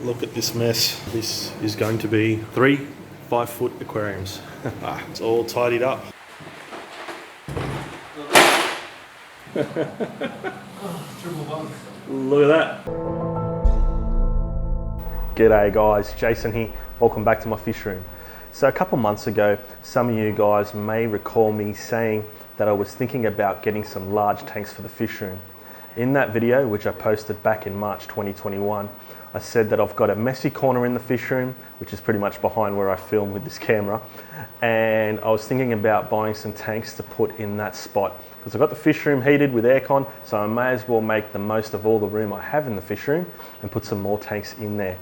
Look at this mess. This is going to be 3 5-foot aquariums. It's all tidied up. Look at that. G'day guys, Jason here. Welcome back to my fish room. So a couple months ago, some of you guys may recall me saying that I was thinking about getting some large tanks for the fish room. In that video, which I posted back in March 2021, I said that I've got a messy corner in the fish room, which is pretty much behind where I film with this camera. And I was thinking about buying some tanks to put in that spot because I've got the fish room heated with aircon, so I may as well make the most of all the room I have in the fish room and put some more tanks in there.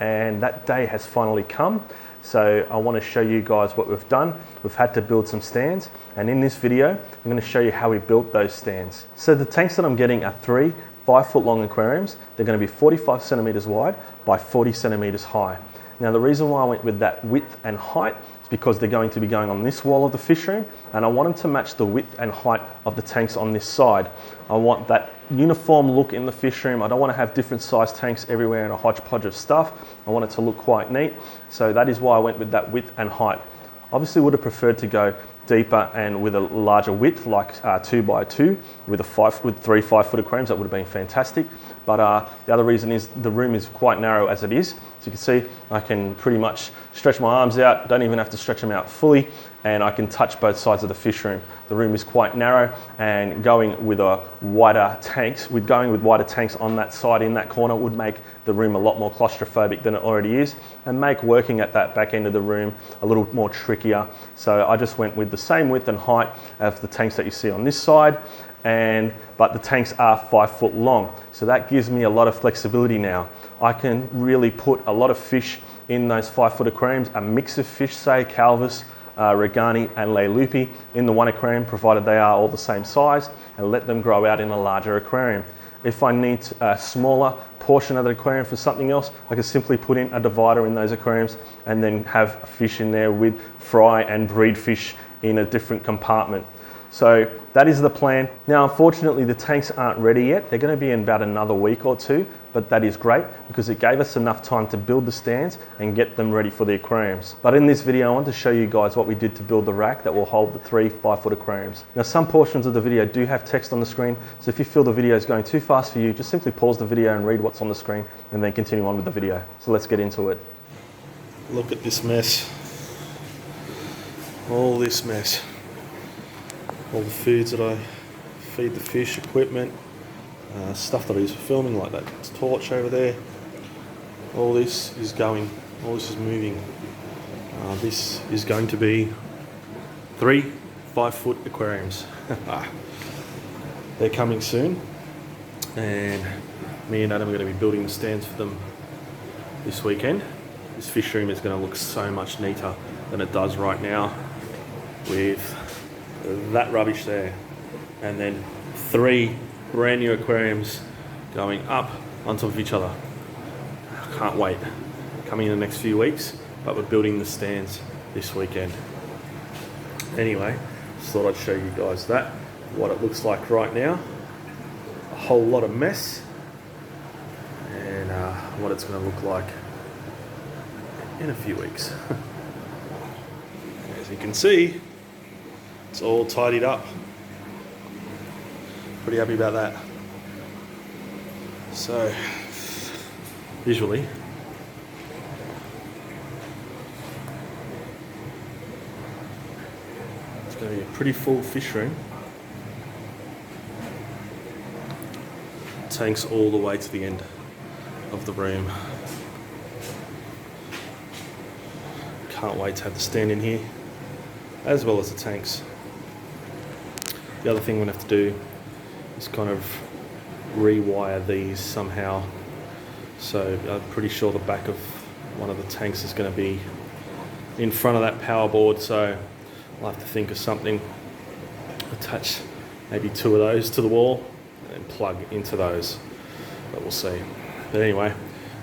And that day has finally come. So I want to show you guys what we've done. We've had to build some stands, and in this video, I'm going to show you how we built those stands. So the tanks that I'm getting are 3 5-foot long aquariums. They're going to be 45 centimeters wide by 40 centimeters high. Now the reason why I went with that width and height is because they're going to be going on this wall of the fish room, and I want them to match the width and height of the tanks on this side. I want that uniform look in the fish room. I don't want to have different size tanks everywhere and a hodgepodge of stuff. I want it to look quite neat. So that is why I went with that width and height. Obviously would have preferred to go deeper and with a larger width, like 2x2 with 3 5-foot aquariums. That would have been fantastic. But the other reason is the room is quite narrow as it is. So you can see I can pretty much stretch my arms out, don't even have to stretch them out fully, and I can touch both sides of the fish room. The room is quite narrow, and going with wider tanks on that side in that corner would make the room a lot more claustrophobic than it already is, and make working at that back end of the room a little more trickier. So I just went with the same width and height of the tanks that you see on this side, but the tanks are 5 foot long. So that gives me a lot of flexibility now. I can really put a lot of fish in those 5-foot aquariums, a mix of fish, say Calvus, Regani and Leilupi in the one aquarium, provided they are all the same size, and let them grow out in a larger aquarium. If I need a smaller portion of the aquarium for something else, I can simply put in a divider in those aquariums and then have a fish in there with fry and breed fish in a different compartment. So that is the plan. Now, unfortunately, the tanks aren't ready yet. They're going to be in about another week or two, but that is great because it gave us enough time to build the stands and get them ready for the aquariums. But in this video, I want to show you guys what we did to build the rack that will hold the 3 5-foot aquariums. Now, some portions of the video do have text on the screen, so if you feel the video is going too fast for you, just simply pause the video and read what's on the screen and then continue on with the video. So let's get into it. Look at this mess. All this mess. All the foods that I feed the fish, equipment, stuff that I use for filming, like that torch over there. All this is going, all this is moving. This is going to be 3 5-foot aquariums. They're coming soon, and me and Adam are going to be building the stands for them this weekend. This fish room is going to look so much neater than it does right now with that rubbish there, and then 3 brand new aquariums going up on top of each other. I can't wait. Coming in the next few weeks, but we're building the stands this weekend. Anyway, just thought I'd show you guys that, what it looks like right now. A whole lot of mess, and what it's going to look like in a few weeks. As you can see, it's all tidied up. Pretty happy about that. So, visually, it's going to be a pretty full fish room. Tanks all the way to the end of the room. Can't wait to have the stand in here, as well as the tanks. The other thing we're going to have to do is kind of rewire these somehow. So I'm pretty sure the back of one of the tanks is going to be in front of that power board, so I'll have to think of something. Attach maybe 2 of those to the wall and plug into those, but we'll see. But anyway,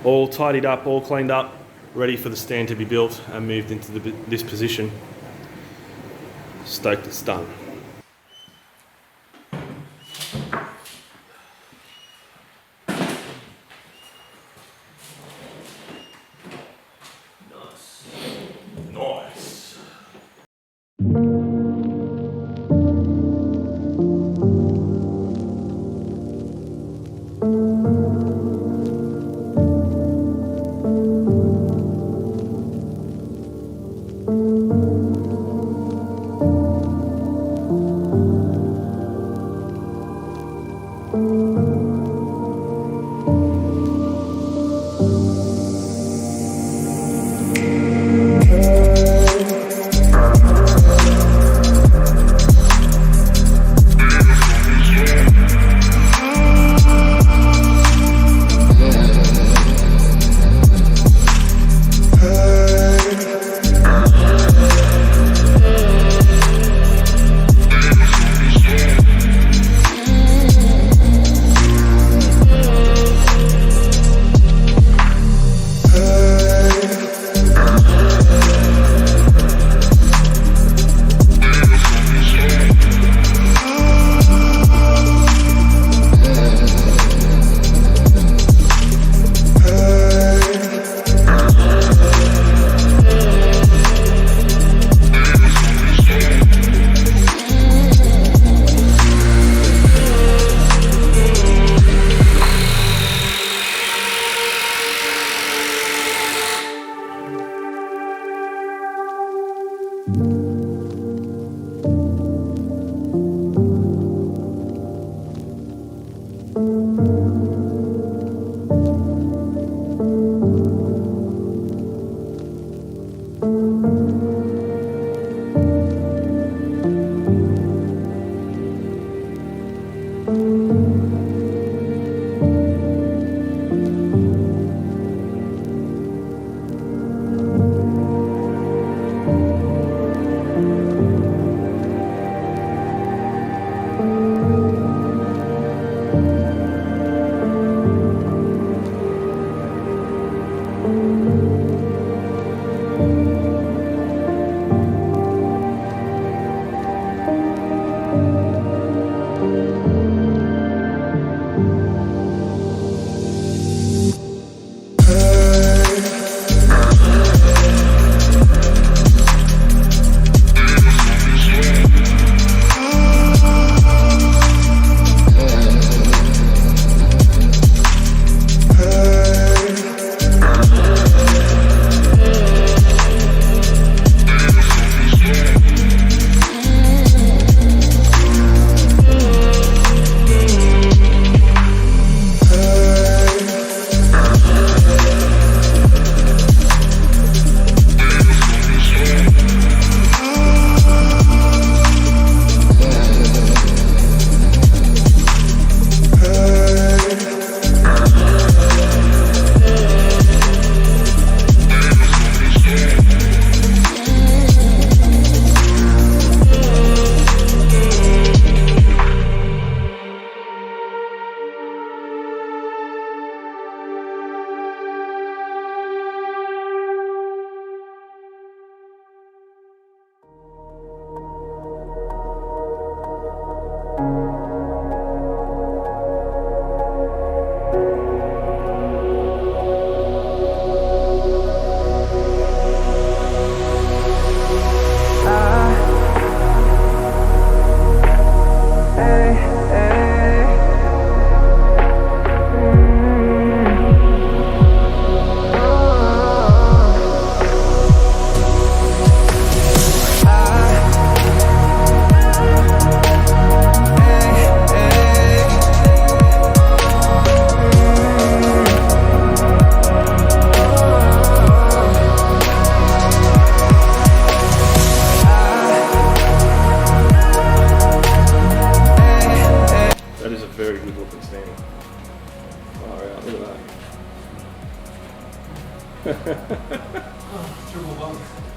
all tidied up, all cleaned up, ready for the stand to be built and moved into this position. Stoked it's done.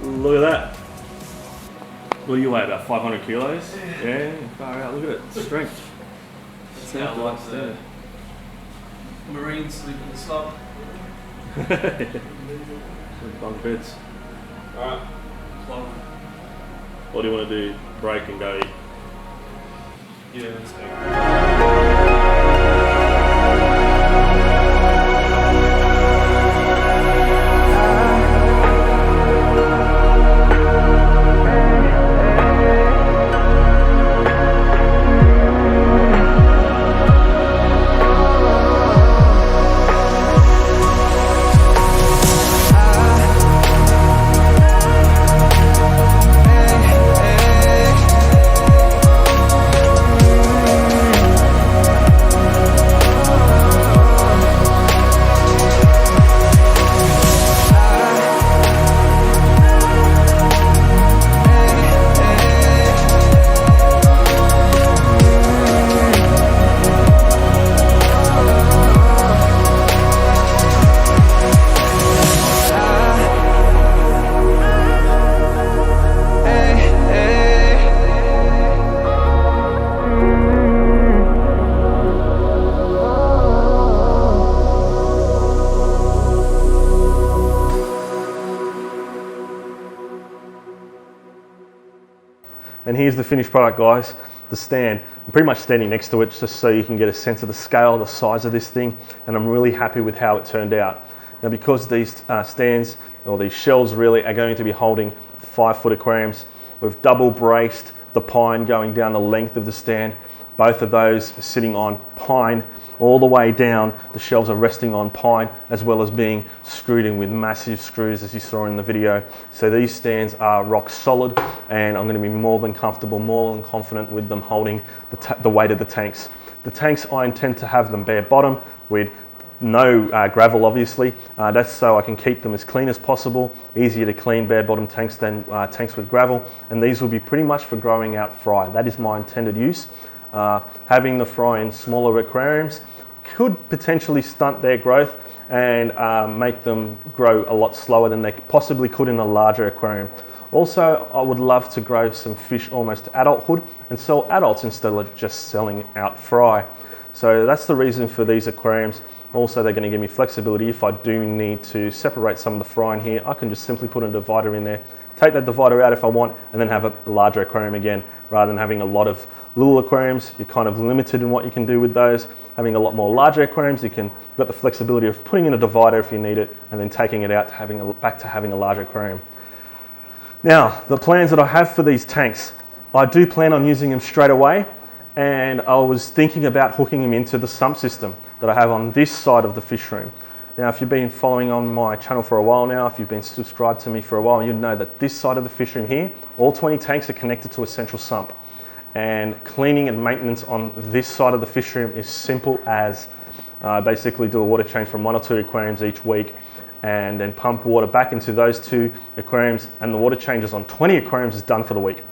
Look at that. What do you weigh, about 500 kilos? Yeah, far out, look at it, strength. That's how I like the Marines sleep in the slop. Bunk beds. Alright, What do you want to do? Break and go? yeah, let's go. And here's the finished product, guys, the stand. I'm pretty much standing next to it just so you can get a sense of the scale, the size of this thing, and I'm really happy with how it turned out. Now, because these stands, or these shelves really, are going to be holding 5-foot aquariums, we've double braced the pine going down the length of the stand. Both of those are sitting on pine all the way down. The shelves are resting on pine, as well as being screwed in with massive screws, as you saw in the video. So these stands are rock solid, and I'm going to be more than comfortable, more than confident with them holding the weight of the tanks. The tanks, I intend to have them bare bottom with no gravel, obviously. That's so I can keep them as clean as possible. Easier to clean bare bottom tanks than tanks with gravel. And these will be pretty much for growing out fry. That is my intended use. Having the fry in smaller aquariums could potentially stunt their growth and make them grow a lot slower than they possibly could in a larger aquarium. Also, I would love to grow some fish almost to adulthood and sell adults instead of just selling out fry. So that's the reason for these aquariums. Also, they're going to give me flexibility. If I do need to separate some of the fry in here, I can just simply put a divider in there, take that divider out if I want, and then have a larger aquarium again. Rather than having a lot of little aquariums, you're kind of limited in what you can do with those. Having a lot more larger aquariums, you've got the flexibility of putting in a divider if you need it, and then taking it out to back to having a larger aquarium. Now, the plans that I have for these tanks, I do plan on using them straight away, and I was thinking about hooking them into the sump system that I have on this side of the fish room. Now, if you've been following on my channel for a while now, if you've been subscribed to me for a while, you'd know that this side of the fish room here, all 20 tanks are connected to a central sump. And cleaning and maintenance on this side of the fish room is simple as basically do a water change from 1 or 2 aquariums each week, and then pump water back into those 2 aquariums, and the water changes on 20 aquariums is done for the week.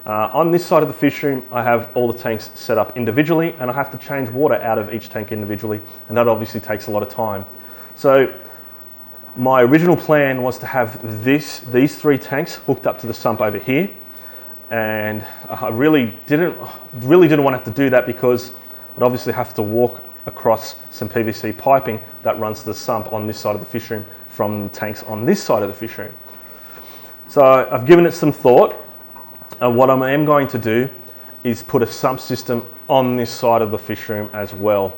On this side of the fish room, I have all the tanks set up individually, and I have to change water out of each tank individually, and that obviously takes a lot of time. So my original plan was to have these 3 tanks hooked up to the sump over here, and I really didn't want to have to do that because I'd obviously have to walk across some PVC piping that runs to the sump on this side of the fish room from tanks on this side of the fish room. So I've given it some thought, and what I am going to do is put a sump system on this side of the fish room as well.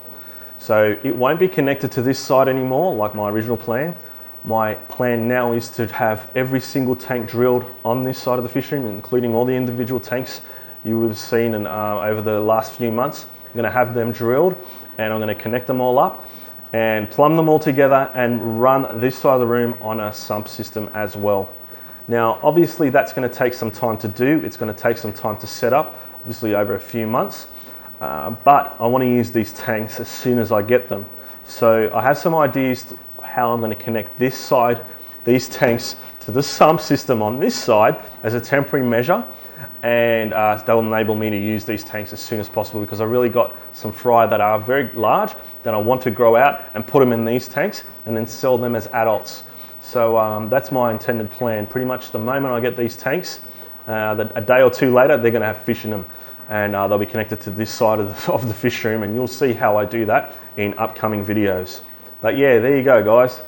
So it won't be connected to this side anymore like my original plan. My plan now is to have every single tank drilled on this side of the fish room, including all the individual tanks you would have seen over the last few months. I'm going to have them drilled, and I'm going to connect them all up and plumb them all together and run this side of the room on a sump system as well. Now, obviously that's going to take some time to do. It's going to take some time to set up, obviously over a few months, but I want to use these tanks as soon as I get them. So I have some ideas to how I'm going to connect this side, these tanks, to the sump system on this side as a temporary measure, and they'll enable me to use these tanks as soon as possible, because I really got some fry that are very large that I want to grow out and put them in these tanks and then sell them as adults. So that's my intended plan. Pretty much the moment I get these tanks, a day or 2 later, they're going to have fish in them, and they'll be connected to this side of the fish room, and you'll see how I do that in upcoming videos. But yeah, there you go, guys.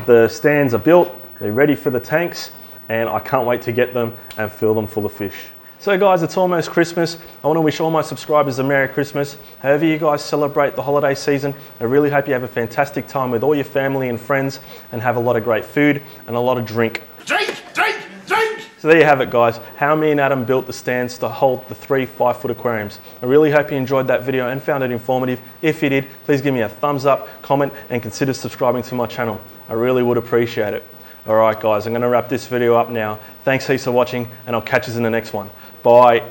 The stands are built, they're ready for the tanks, and I can't wait to get them and fill them full of fish. So guys, it's almost Christmas. I want to wish all my subscribers a Merry Christmas. However you guys celebrate the holiday season, I really hope you have a fantastic time with all your family and friends, and have a lot of great food and a lot of drink. Drink, drink, drink! So there you have it, guys, how me and Adam built the stands to hold the 3 5-foot aquariums. I really hope you enjoyed that video and found it informative. If you did, please give me a thumbs up, comment, and consider subscribing to my channel. I really would appreciate it. Alright guys, I'm going to wrap this video up now. Thanks heaps for watching, and I'll catch you in the next one. Bye.